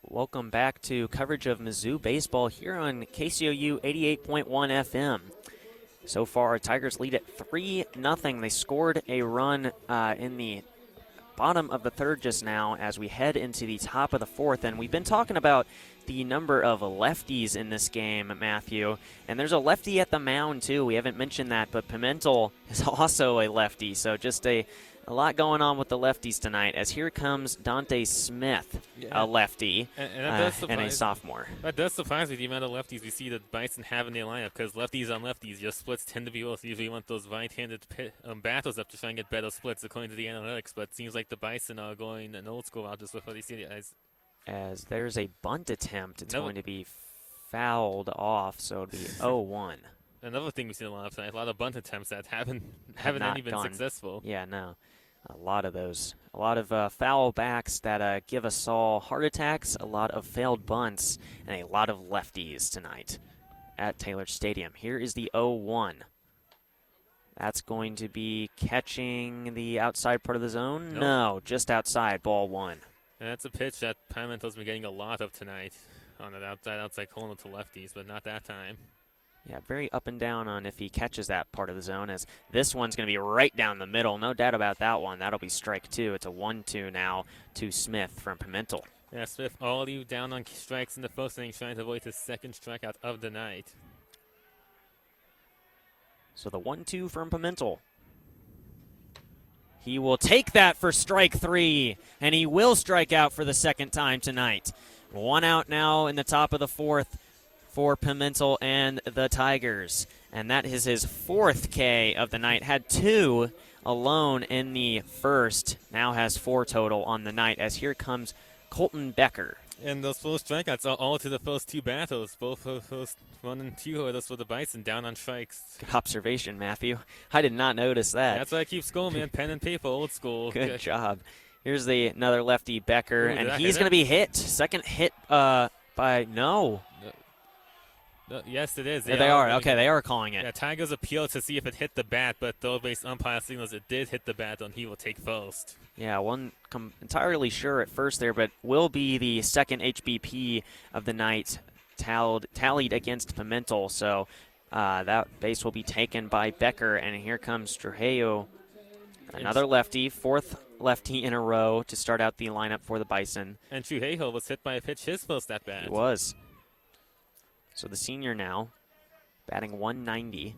Welcome back to coverage of Mizzou baseball here on KCOU 88.1 FM. So far, Tigers lead at 3-0. They scored a run in the bottom of the third just now as we head into the top of the fourth. And we've been talking about the number of lefties in this game, Matthew. And there's a lefty at the mound, too. We haven't mentioned that, but Pimentel is also a lefty. So just a lot going on with the lefties tonight, as here comes Dante Smith, a lefty, and a sophomore. That does surprise me, the amount of lefties we see that Bison have in their lineup, because lefties on lefties, your splits tend to be worse. Usually you want those right-handed battles up to try and get better splits according to the analytics, but it seems like the Bison are going an old school route just with what they see. As there's a bunt attempt, it's going to be fouled off, so it'll be 0-1. Another thing we've seen a lot of tonight, a lot of bunt attempts that haven't any been successful. Yeah, no. A lot of those. A lot of foul backs that give us all heart attacks, a lot of failed bunts, and a lot of lefties tonight at Taylor Stadium. Here is the 0-1. That's going to be catching the outside part of the zone? Nope. No, just outside, ball one. And that's a pitch that Pimentel's been getting a lot of tonight on that outside corner to lefties, but not that time. Yeah, very up and down on if he catches that part of the zone, as this one's going to be right down the middle. No doubt about that one. That'll be strike two. It's a 1-2 now to Smith from Pimentel. Yeah, Smith already down on strikes in the first inning, trying to avoid his second strikeout of the night. So the 1-2 from Pimentel. He will take that for strike three, and he will strike out for the second time tonight. One out now in the top of the fourth for Pimentel and the Tigers. And that is his fourth K of the night. Had two alone in the first. Now has four total on the night, as here comes Colton Becker. And those first strikeouts are all to the first two battles. Both of first 1 and 2 are those for the Bison down on strikes. Good observation, Matthew. I did not notice that. That's why I keep scoring, man. Pen and paper, old school. Good job. Here's another lefty, Becker, and he's going to be hit. Second hit by no. Yes, it is. They are. Okay, they are calling it. Yeah, Tigers appeal to see if it hit the bat, but third base umpire signals it did hit the bat, and he will take first. Yeah, wasn't entirely sure at first there, but will be the second HBP of the night tallied against Pimentel. So that base will be taken by Becker, and here comes Trujillo, another lefty, fourth lefty in a row to start out the lineup for the Bison. And Trujillo was hit by a pitch his first at bat. He was. So the senior now, batting 190.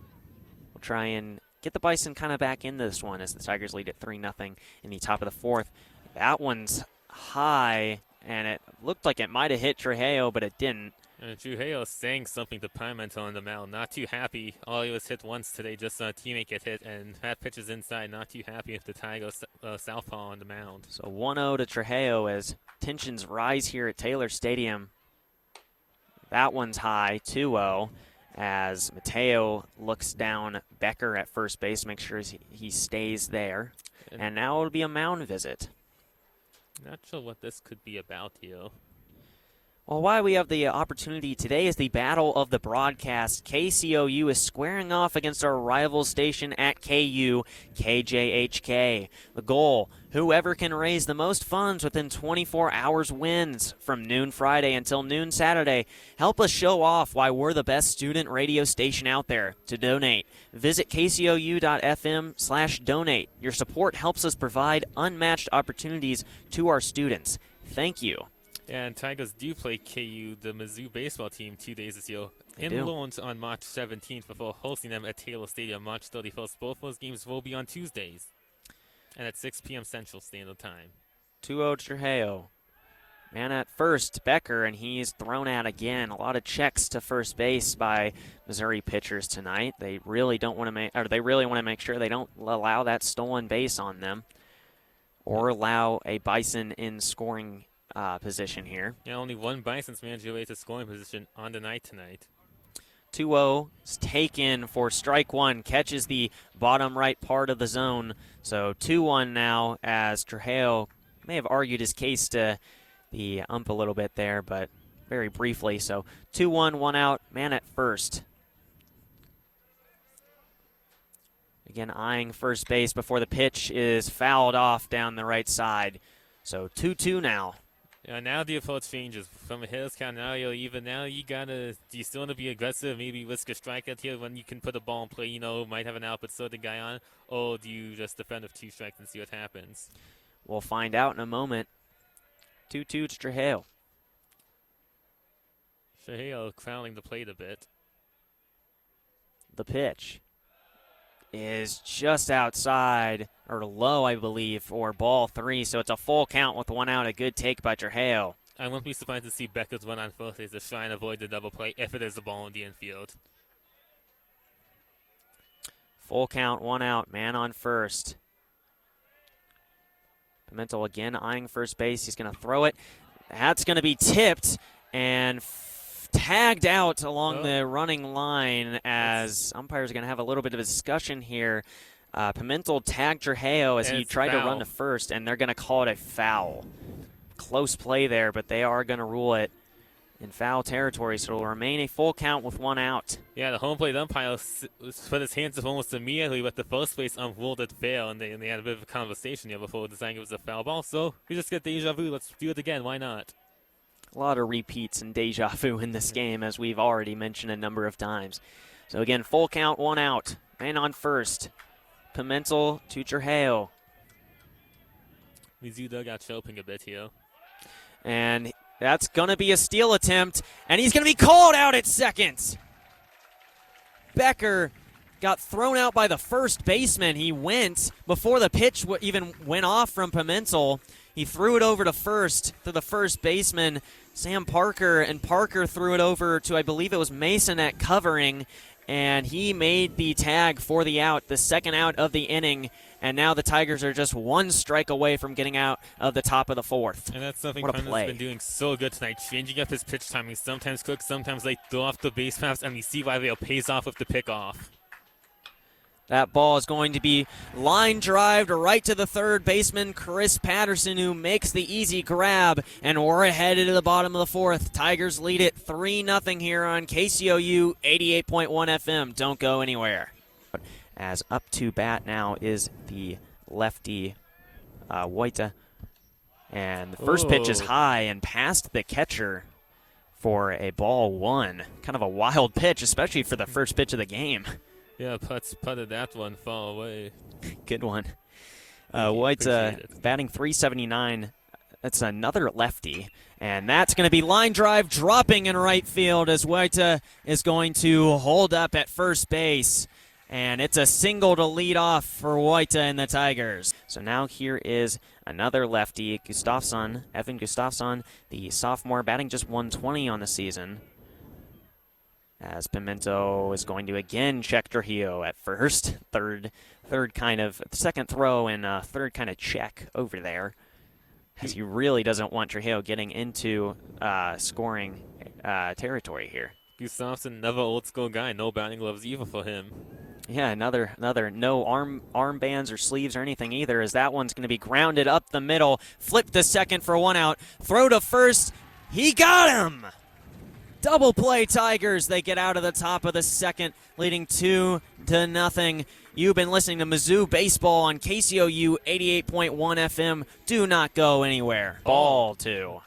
We'll try and get the Bison kind of back into this one as the Tigers lead at 3-0 in the top of the fourth. That one's high, and it looked like it might have hit Trujillo, but it didn't. And Trujillo saying something to Pimentel on the mound. Not too happy. All he was hit once today, just saw a teammate get hit, and that pitch is inside. Not too happy with the Tigers southpaw on the mound. So 1-0 to Trujillo as tensions rise here at Taylor Stadium. That one's high, 2-0, as Mateo looks down Becker at first base, make sure he stays there. And now it'll be a mound visit. Not sure what this could be about here. Well, why we have the opportunity today is the battle of the broadcast. KCOU is squaring off against our rival station at KU, KJHK. The goal, whoever can raise the most funds within 24 hours wins. From noon Friday until noon Saturday, help us show off why we're the best student radio station out there. To donate, visit kcou.fm/donate. Your support helps us provide unmatched opportunities to our students. Thank you. And Tigers do play KU, the Mizzou baseball team, 2 days this year in Lawrence on March 17th before hosting them at Taylor Stadium March 31st. Both those games will be on Tuesdays and at 6 p.m. Central Standard Time. 2-0 Trujillo. Man at first, Becker, and he's thrown out again. A lot of checks to first base by Missouri pitchers tonight. They really want to make sure they don't allow that stolen base on them or allow a Bison in scoring position here. Yeah, only one Bison's managed to raise a scoring position on the night tonight. 2-0 is taken for strike one, catches the bottom right part of the zone. So 2-1 now, as Trujillo may have argued his case to the ump a little bit there, but very briefly. So 2-1, one out, man at first. Again, eyeing first base before the pitch is fouled off down the right side. So 2-2 now. Yeah, now the approach changes from a Hills count. Now do you still want to be aggressive, maybe risk a strikeout here when you can put a ball in play, might have an out but slow the guy on, or do you just defend with 2 strikes and see what happens? We'll find out in a moment. 2-2 to Trujillo. Trujillo crowning the plate a bit. The pitch is just outside, or low, I believe, for ball 3. So it's a full count with 1 out. A good take by Trujillo. I won't be surprised to see Becker's run on first base to try and avoid the double play if it is a ball in the infield. Full count, 1 out, man on first. Pimentel again eyeing first base. He's going to throw it. That's going to be tipped and tagged out along the running line as umpires are going to have a little bit of a discussion here. Pimentel tagged Trujillo as he tried to run to first, and they're going to call it a foul. Close play there, but they are going to rule it in foul territory, so it'll remain a full count with 1 out. Yeah, the home plate umpire put his hands up almost immediately, but the first base ruled it fail, and they had a bit of a conversation here before deciding it was a foul ball. So we just get deja vu. Let's do it again. Why not? A lot of repeats and deja vu in this game, as we've already mentioned a number of times. So again, full count, 1 out. Man on first. Pimentel to Trujillo. Mizzou dugout choping a bit here. And that's going to be a steal attempt, and he's going to be called out at second. Becker got thrown out by the first baseman. He went before the pitch even went off from Pimentel. He threw it over to first to the first baseman, Sam Parker, and Parker threw it over to, I believe it was Mason at covering, and he made the tag for the out, the second out of the inning. And now the Tigers are just 1 strike away from getting out of the top of the 4th. And that's something Clemens has been doing so good tonight, changing up his pitch timing. Sometimes quick, sometimes late, throw off the base paths, and we see why Vale pays off with the pickoff. That ball is going to be line drived right to the third baseman, Chris Patterson, who makes the easy grab. And we're ahead to the bottom of the 4th. Tigers lead it 3-0 here on KCOU 88.1 FM. Don't go anywhere. As up to bat now is the lefty Wojta. And the first pitch is high and past the catcher for a ball 1. Kind of a wild pitch, especially for the first pitch of the game. Yeah, putted that one far away. Good one. Wojta batting .379. That's another lefty. And that's going to be line drive dropping in right field as Wojta is going to hold up at first base. And it's a single to lead off for Wojta and the Tigers. So now here is another lefty, Gustafsson, Evan Gustafsson, the sophomore, batting just .120 on the season. As Pimento is going to again check Trujillo at first. Third kind of, second throw and third kind of check over there. As he really doesn't want Trujillo getting into scoring territory here. Gustafsson, another old school guy, no batting gloves even for him. Yeah, another no armbands or sleeves or anything either, as that one's going to be grounded up the middle. Flip to second for 1 out. Throw to first. He got him! Double play Tigers. They get out of the top of the 2nd, leading 2-0. You've been listening to Mizzou Baseball on KCOU 88.1 FM. Do not go anywhere. Ball 2.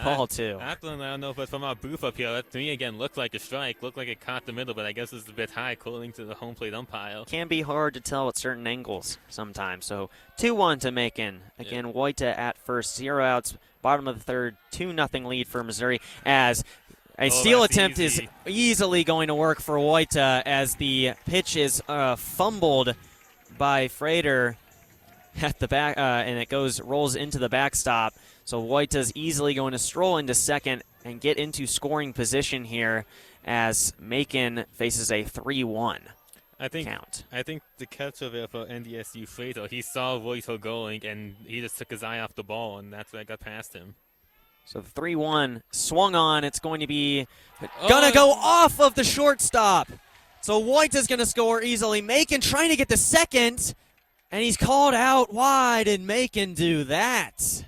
Ball 2. I don't know, but from our booth up here, that to me again looked like a strike. Looked like it caught the middle, but I guess it's a bit high according to the home plate umpire. Can be hard to tell at certain angles sometimes. So 2-1 to Macon. Again, Wojta at first, 0 outs. Bottom of the 3rd, 2-0 lead for Missouri as a steal attempt is easily going to work for Wojta as the pitch is fumbled by Frater at the back, and it rolls into the backstop. So Wojta's easily going to stroll into second and get into scoring position here as Macon faces a 3-1 count. I think the catcher there for NDSU, Frater, he saw Wojta going, and he just took his eye off the ball, and that's why I got past him. So the 3-1 swung on. It's going to be going to go off of the shortstop. So Wojta's going to score easily. Macon trying to get the second, and he's called out. Why did Macon do that?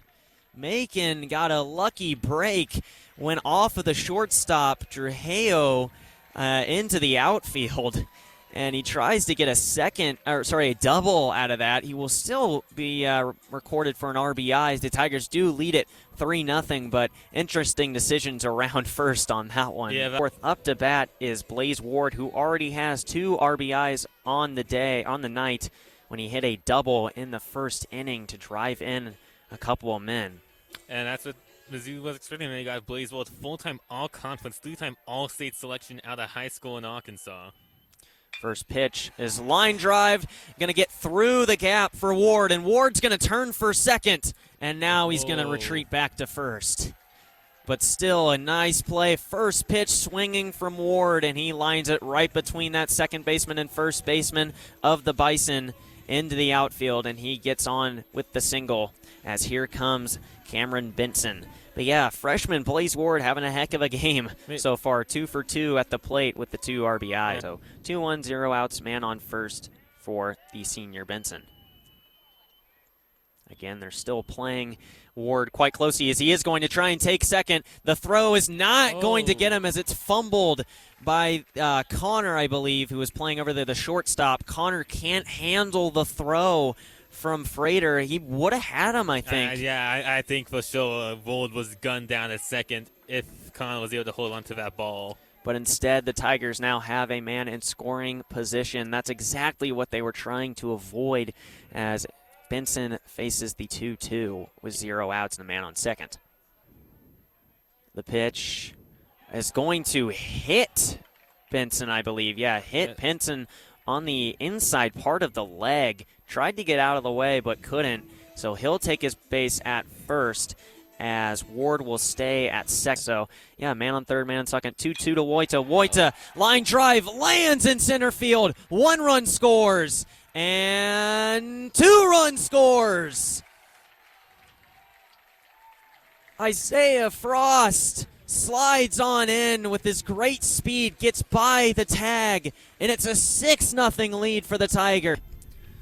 Macon got a lucky break, went off of the shortstop, Trujillo into the outfield, and he tries to get a double out of that. He will still be recorded for an RBI. The Tigers do lead it 3-0, but interesting decisions around first on that one. Yeah, Fourth up to bat is Blaze Ward, who already has 2 RBIs on the night when he hit a double in the first inning to drive in a couple of men. And that's what Mizzou was expecting. They got Blaze Ward, full-time all-conference, 3-time all-state selection out of high school in Arkansas. First pitch is line drive, going to get through the gap for Ward, and Ward's going to turn for second, and now he's going to retreat back to first. But still a nice play. First pitch swinging from Ward, and he lines it right between that second baseman and first baseman of the Bison into the outfield, and he gets on with the single as here comes Cameron Benson. But yeah, freshman Blaze Ward having a heck of a game so far. 2 for 2 at the plate with the 2 RBI. So 2-1, 0 outs, man on first for the senior Benson. Again, they're still playing Ward quite closely as he is going to try and take second. The throw is not going to get him as it's fumbled by Connor, I believe, who was playing over there, the shortstop. Connor can't handle the throw from Frater. He would have had him, I think. I think for sure Ward was gunned down at second if Connor was able to hold on to that ball. But instead, the Tigers now have a man in scoring position. That's exactly what they were trying to avoid as Benson faces the 2-2 with 0 outs and a man on second. The pitch is going to hit Benson, I believe. Yeah, hit Benson on the inside part of the leg. Tried to get out of the way, but couldn't. So he'll take his base at first as Ward will stay at second. So, yeah, man on third, man on second. 2-2 to Wojta. Wojta, line drive, lands in center field. 1 run scores. And 2 run scores. Isaiah Frost slides on in with his great speed, gets by the tag, and it's a 6-0 lead for the Tigers.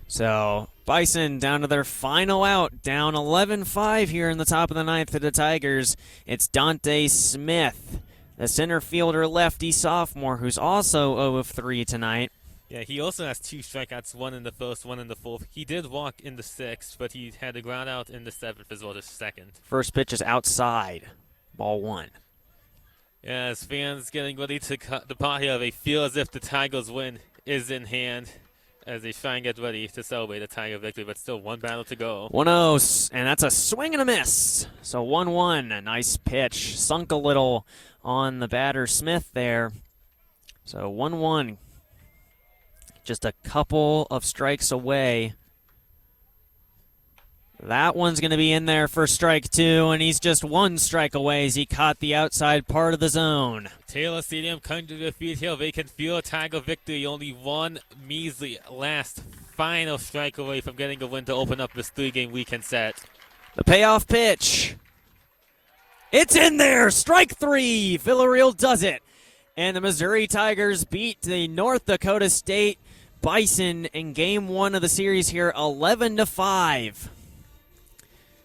So Bison down to their final out, down 11-5 here in the top of the ninth to the Tigers. It's Dante Smith, the center fielder lefty sophomore, who's also 0 of 3 tonight. Yeah, he also has 2 strikeouts, 1 in the first, 1 in the fourth. He did walk in the 6th, but he had a ground out in the 7th as well as second. First pitch is outside, ball 1. Yeah, as fans getting ready to depart here, they feel as if the Tigers' win is in hand as they try and get ready to celebrate a Tiger victory, but still 1 battle to go. 1-0, and that's a swing and a miss. So 1-1, a nice pitch. Sunk a little on the batter Smith there. So 1-1, just a couple of strikes away. That one's going to be in there for strike 2, and he's just 1 strike away as he caught the outside part of the zone. Taylor Stadium coming to defeat here. They can feel a Tiger victory. Only 1 measly last final strike away from getting a win to open up this 3-game weekend set. The payoff pitch. It's in there. Strike 3. Villarreal does it. And the Missouri Tigers beat the North Dakota State Bison in Game 1 of the series here, 11-5.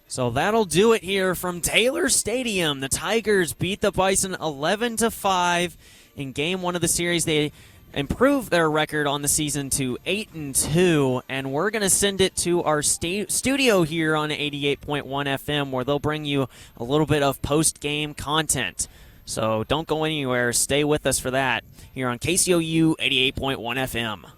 So that'll do it here from Taylor Stadium. The Tigers beat the Bison 11-5 in Game 1 of the series. They improved their record on the season to 8-2, and we're going to send it to our studio here on 88.1 FM, where they'll bring you a little bit of post-game content. So don't go anywhere. Stay with us for that here on KCOU 88.1 FM.